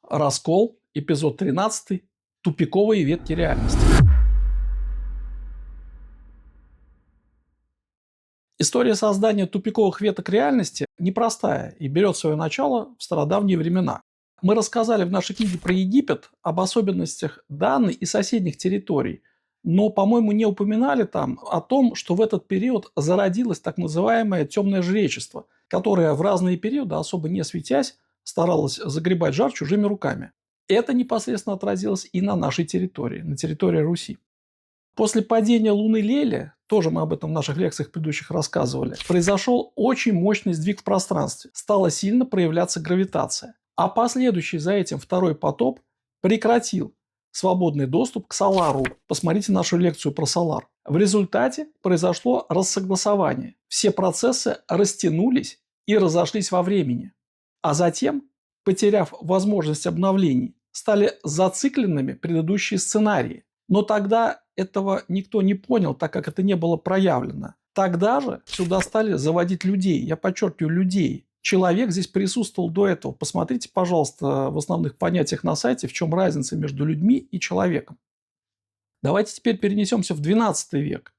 Раскол, эпизод 13. Тупиковые ветки реальности. История создания тупиковых веток реальности непростая и берет свое начало в стародавние времена. Мы рассказали в нашей книге про Египет об особенностях данной и соседних территорий, но, по-моему, не упоминали там о том, что в этот период зародилось так называемое темное жречество, которое в разные периоды, особо не светясь, старалось загребать жар чужими руками. Это непосредственно отразилось и на нашей территории, на территории Руси. После падения Луны Леля, тоже мы об этом в наших лекциях предыдущих рассказывали, произошел очень мощный сдвиг в пространстве. Стала сильно проявляться гравитация. А последующий за этим второй потоп прекратил свободный доступ к Солару. Посмотрите нашу лекцию про Солар. В результате произошло рассогласование. Все процессы растянулись и разошлись во времени. А затем, потеряв возможность обновлений, стали зацикленными предыдущие сценарии. Но тогда этого никто не понял, так как это не было проявлено. Тогда же сюда стали заводить людей. Я подчеркиваю, людей. Человек здесь присутствовал до этого. Посмотрите, пожалуйста, в основных понятиях на сайте, в чем разница между людьми и человеком. Давайте теперь перенесемся в XII век.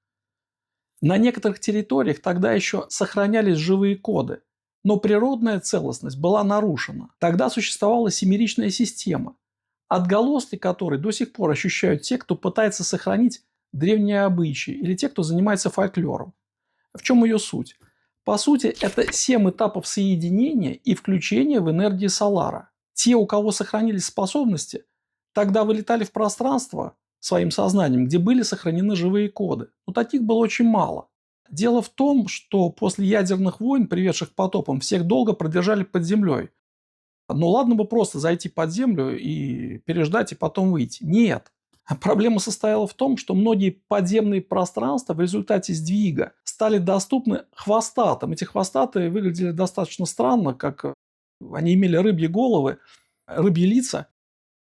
На некоторых территориях тогда еще сохранялись живые коды, но природная целостность была нарушена. Тогда существовала семеричная система, отголоски которой до сих пор ощущают те, кто пытается сохранить древние обычаи, или те, кто занимается фольклором. В чем ее суть? По сути, это 7 этапов соединения и включения в энергии Солара. Те, у кого сохранились способности, тогда вылетали в пространство своим сознанием, где были сохранены живые коды. Но таких было очень мало. Дело в том, что после ядерных войн, приведших к потопам, всех долго продержали под землей. Ну ладно бы просто зайти под землю и переждать, и потом выйти. Нет. Проблема состояла в том, что многие подземные пространства в результате сдвига стали доступны хвостатым. Эти хвостатые выглядели достаточно странно, как они имели рыбьи головы, рыбьи лица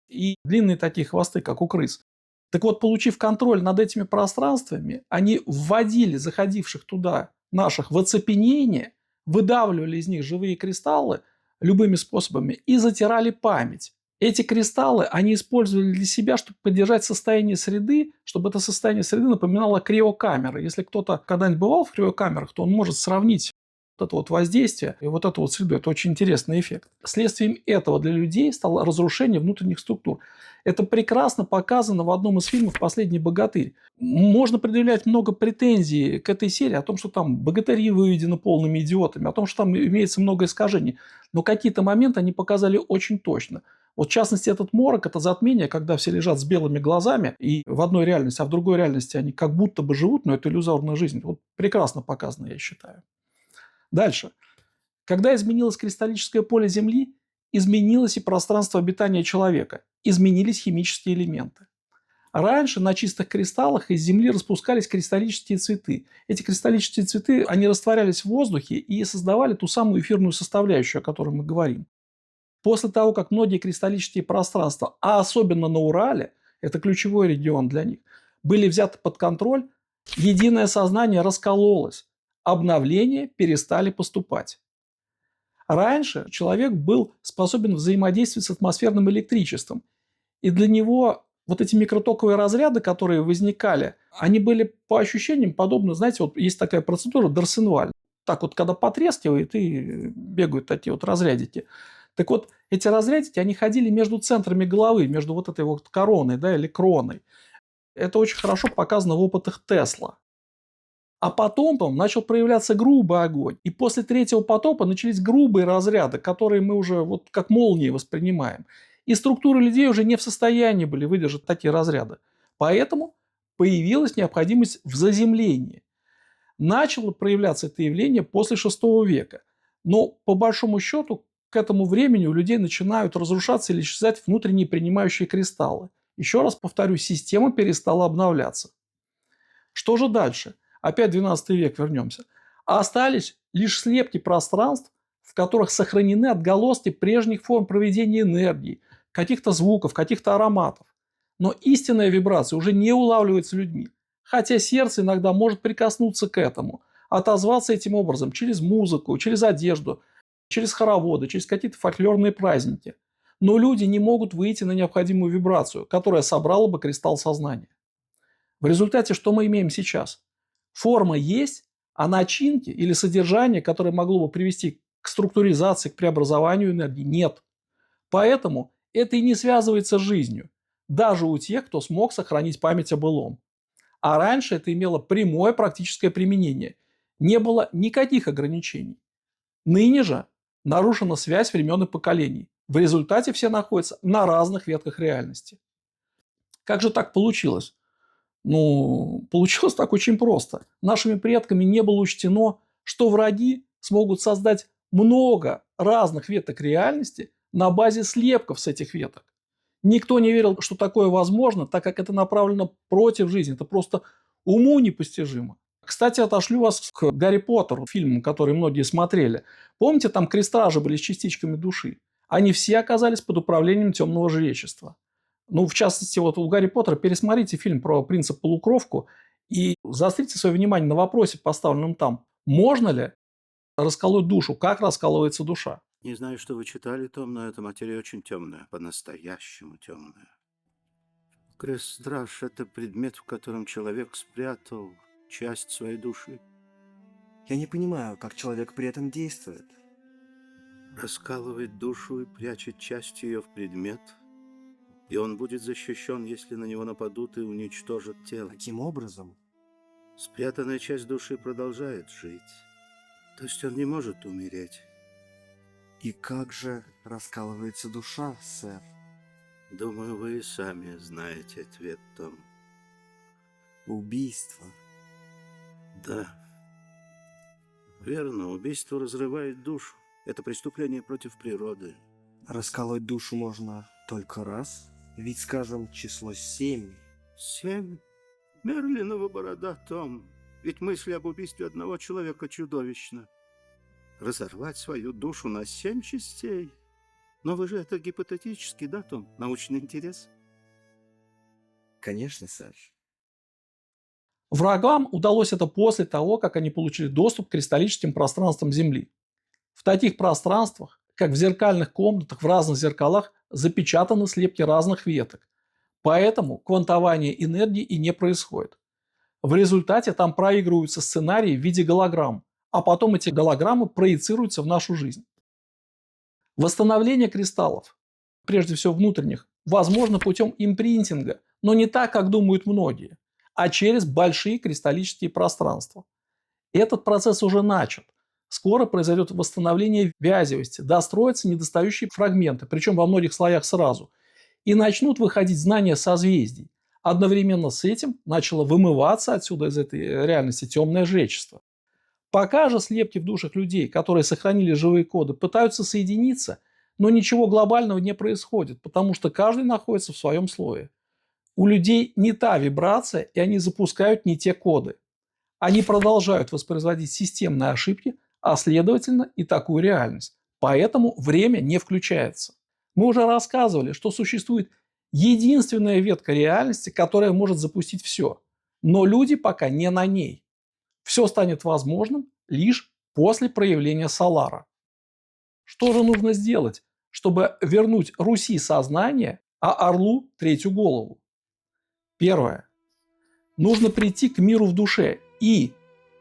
и длинные такие хвосты, как у крыс. Так вот, получив контроль над этими пространствами, они вводили заходивших туда наших в оцепенение, выдавливали из них живые кристаллы любыми способами и затирали память. Эти кристаллы они использовали для себя, чтобы поддержать состояние среды, чтобы это состояние среды напоминало криокамеры. Если кто-то когда-нибудь бывал в криокамерах, то он может сравнить вот это вот воздействие и вот эту вот среду. Это очень интересный эффект. Следствием этого для людей стало разрушение внутренних структур. Это прекрасно показано в одном из фильмов «Последний богатырь». Можно предъявлять много претензий к этой серии о том, что там богатыри выведены полными идиотами, о том, что там имеется много искажений. Но какие-то моменты они показали очень точно. Вот в частности, этот морок, это затмение, когда все лежат с белыми глазами и в одной реальности, а в другой реальности они как будто бы живут, но это иллюзорная жизнь. Вот прекрасно показано, я считаю. Дальше. Когда изменилось кристаллическое поле Земли, изменилось и пространство обитания человека, изменились химические элементы. Раньше на чистых кристаллах из Земли распускались кристаллические цветы. Эти кристаллические цветы, они растворялись в воздухе и создавали ту самую эфирную составляющую, о которой мы говорим. После того, как многие кристаллические пространства, а особенно на Урале, это ключевой регион для них, были взяты под контроль, единое сознание раскололось, обновления перестали поступать. Раньше человек был способен взаимодействовать с атмосферным электричеством, и для него вот эти микротоковые разряды, которые возникали, они были по ощущениям подобны, знаете, вот есть такая процедура Дарсенваль. Так вот, когда потрескивает и бегают такие вот разрядики. Так вот, эти разрядики, они ходили между центрами головы, между вот этой вот короной, да, или кроной. Это очень хорошо показано в опытах Тесла. А потом начал проявляться грубый огонь. И после третьего потопа начались грубые разряды, которые мы уже вот как молнии воспринимаем. И структуры людей уже не в состоянии были выдержать такие разряды. Поэтому появилась необходимость в заземлении. Начало проявляться это явление после VI века. Но по большому счету к этому времени у людей начинают разрушаться или исчезать внутренние принимающие кристаллы. Еще раз повторю, система перестала обновляться. Что же дальше? Опять 12 век вернемся. А остались лишь слепки пространств, в которых сохранены отголоски прежних форм проведения энергии, каких-то звуков, каких-то ароматов. Но истинная вибрация уже не улавливается людьми. Хотя сердце иногда может прикоснуться к этому, отозваться этим образом через музыку, через одежду, через хороводы, через какие-то фольклорные праздники. Но люди не могут выйти на необходимую вибрацию, которая собрала бы кристалл сознания. В результате что мы имеем сейчас? Форма есть, а начинки или содержание, которое могло бы привести к структуризации, к преобразованию энергии, нет. Поэтому это и не связывается с жизнью, даже у тех, кто смог сохранить память о былом. А раньше это имело прямое практическое применение. Не было никаких ограничений. Ныне же нарушена связь времен и поколений. В результате все находятся на разных ветках реальности. Как же так получилось? Ну, получилось так очень просто. Нашими предками не было учтено, что враги смогут создать много разных веток реальности на базе слепков с этих веток. Никто не верил, что такое возможно, так как это направлено против жизни. Это просто уму непостижимо. Кстати, отошлю вас к Гарри Поттеру, фильму, который многие смотрели. Помните, там крестражи были с частичками души? Они все оказались под управлением темного жречества. Ну, в частности, вот у Гарри Поттера пересмотрите фильм про принца-полукровку и заострите свое внимание на вопросе, поставленном там. Можно ли расколоть душу? Как раскалывается душа? Не знаю, что вы читали, Том, но эта материя очень темная, по-настоящему темная. Крест-страж – это предмет, в котором человек спрятал часть своей души. Я не понимаю, как человек при этом действует. Раскалывает душу и прячет часть ее в предмет, и он будет защищен, если на него нападут и уничтожат тело. Таким образом? Спрятанная часть души продолжает жить. То есть он не может умереть. И как же раскалывается душа, сэр? Думаю, вы и сами знаете ответ, Том. Убийство. Да. Верно, убийство разрывает душу. Это преступление против природы. Расколоть душу можно только раз? Ведь, скажем, число 7. 7? Мерлинова борода, Том. Ведь мысль об убийстве одного человека чудовищна. Разорвать свою душу на 7 частей? Но вы же это гипотетически, да, Том? Научный интерес? Конечно, сэр. Врагам удалось это после того, как они получили доступ к кристаллическим пространствам Земли. В таких пространствах, как в зеркальных комнатах, в разных зеркалах, запечатаны слепки разных веток. Поэтому квантование энергии и не происходит. В результате там проигрываются сценарии в виде голограмм, а потом эти голограммы проецируются в нашу жизнь. Восстановление кристаллов, прежде всего внутренних, возможно путем импринтинга, но не так, как думают многие, а через большие кристаллические пространства. Этот процесс уже начат. Скоро произойдет восстановление вязевости, достроятся недостающие фрагменты, причем во многих слоях сразу, и начнут выходить знания созвездий. Одновременно с этим начало вымываться отсюда из этой реальности темное жречество. Пока же слепки в душах людей, которые сохранили живые коды, пытаются соединиться, но ничего глобального не происходит, потому что каждый находится в своем слое. У людей не та вибрация, и они запускают не те коды. Они продолжают воспроизводить системные ошибки, а следовательно и такую реальность. Поэтому время не включается. Мы уже рассказывали, что существует единственная ветка реальности, которая может запустить все. Но люди пока не на ней. Все станет возможным лишь после проявления Солара. Что же нужно сделать, чтобы вернуть Руси сознание, а Орлу третью голову? Первое. Нужно прийти к миру в душе и,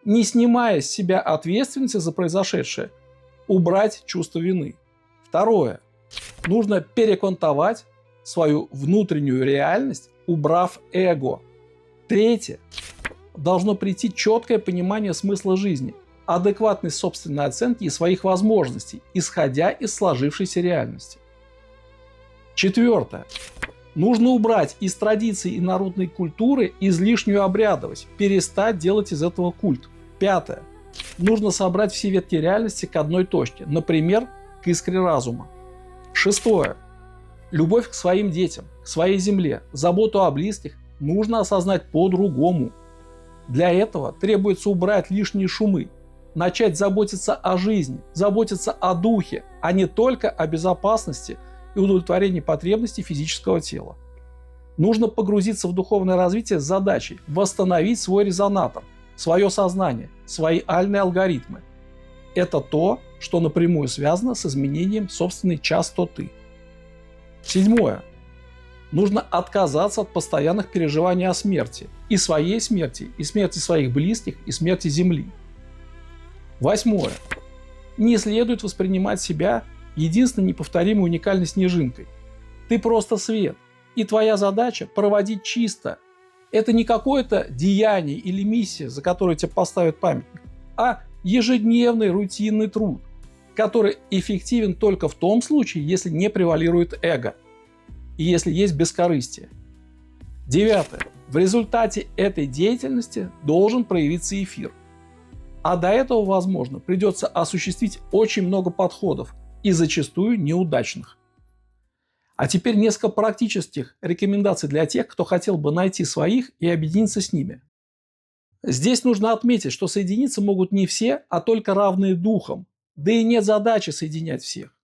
не снимая с себя ответственности за произошедшее, убрать чувство вины. Второе. Нужно переквантовать свою внутреннюю реальность, убрав эго. Третье. Должно прийти четкое понимание смысла жизни, адекватность собственной оценки и своих возможностей, исходя из сложившейся реальности. Четвертое. Нужно убрать из традиций и народной культуры излишнюю обрядовость, перестать делать из этого культ. Пятое. Нужно собрать все ветки реальности к одной точке, например, к искре разума. Шестое. Любовь к своим детям, к своей земле, заботу о близких нужно осознать по-другому. Для этого требуется убрать лишние шумы, начать заботиться о жизни, заботиться о духе, а не только о безопасности и удовлетворении потребностей физического тела. Нужно погрузиться в духовное развитие с задачей восстановить свой резонатор, свое сознание, свои альные алгоритмы. Это то, что напрямую связано с изменением собственной частоты. Седьмое. Нужно отказаться от постоянных переживаний о смерти. И своей смерти, и смерти своих близких, и смерти Земли. Восьмое. Не следует воспринимать себя единственной неповторимой уникальной снежинкой. Ты просто свет. И твоя задача – проводить чисто. Это не какое-то деяние или миссия, за которую тебе поставят памятник, а ежедневный рутинный труд, который эффективен только в том случае, если не превалирует эго и если есть бескорыстие. Девятое. В результате этой деятельности должен проявиться эфир. А до этого, возможно, придется осуществить очень много подходов и зачастую неудачных. А теперь несколько практических рекомендаций для тех, кто хотел бы найти своих и объединиться с ними. Здесь нужно отметить, что соединиться могут не все, а только равные духом, да и нет задачи соединять всех.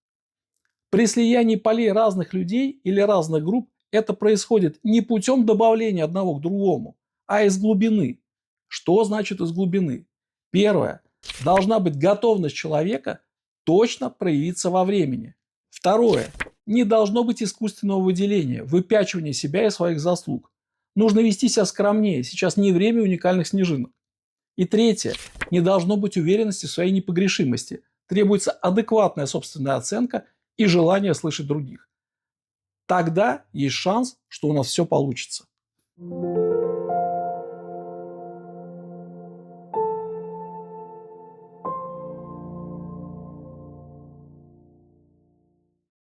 При слиянии полей разных людей или разных групп это происходит не путем добавления одного к другому, а из глубины. Что значит из глубины? Первое. Должна быть готовность человека точно проявиться во времени. Второе. Не должно быть искусственного выделения, выпячивания себя и своих заслуг. Нужно вести себя скромнее, сейчас не время уникальных снежинок. И третье. Не должно быть уверенности в своей непогрешимости. Требуется адекватная собственная оценка и желание слышать других. Тогда есть шанс, что у нас все получится.